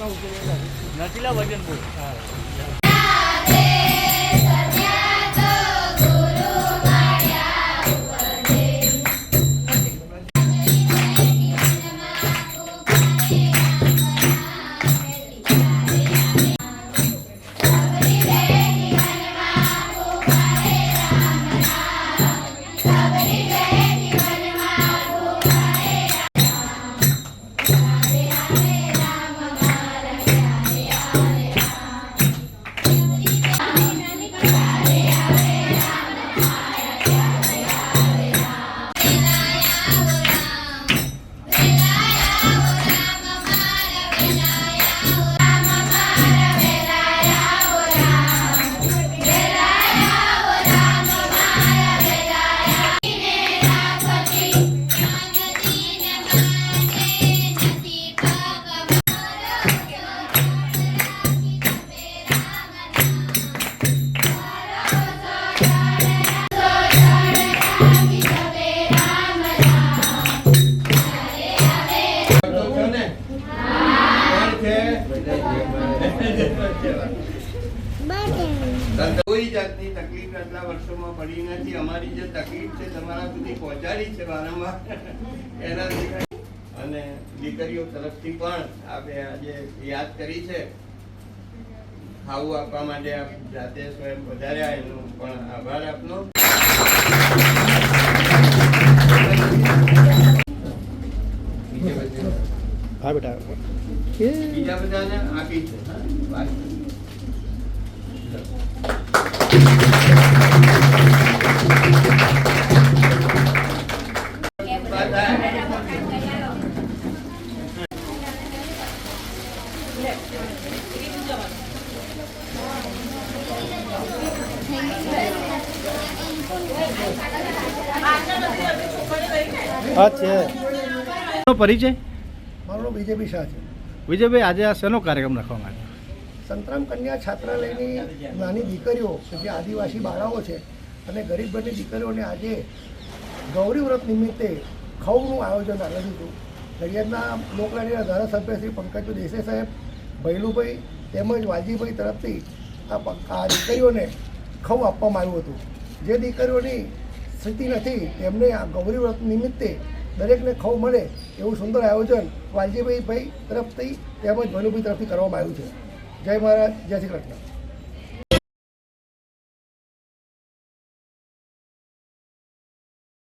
નથીલા વજન બહુ કોઈ જાતની તકલીફ આટલા વર્ષોમાં પડી નથી. અમારી જે તકલીફ છે તમારા સુધી પહોંચાડી છે વારંવાર એનાથી અને દીકરીઓ તરફથી પણ આપણે આજે યાદ કરી છે. ખાવું આપવા માટે આપ જાતે સ્વયં વધાર્યા એનો પણ આભાર આપનો. હા બેટા બીજા બધાને આપી છે. પરિચય મારો બીજેપી શાહ છે. વિજયભાઈ, આજે આ શેનો કાર્યક્રમ રાખવામાં આવ્યો? સંતરામ કન્યા છાત્રાલયની નાની દીકરીઓ જે આદિવાસી બાળાઓ છે અને ગરીબ ઘરની દીકરીઓને આજે ગૌરી વ્રત નિમિત્તે ખવનું આયોજન આવેલું હતું. નડિયાદના લોકલાડીના ધારાસભ્ય શ્રી પંકજ દેસાઈ સાહેબ, ભૈલુભાઈ તેમજ વાલજીભાઈ તરફથી આ દીકરીઓને ખવ આપવામાં આવ્યું હતું. જે દીકરીઓની સ્થિતિ નથી તેમને આ ગૌરી વ્રત નિમિત્તે દરેકને ખવ મળે એવું સુંદર આયોજન વાલજીભાઈ તરફથી તેમજ ભૈલુભાઈ તરફથી કરવામાં આવ્યું છે. જય મહારાજ, જય શ્રી કૃષ્ણ.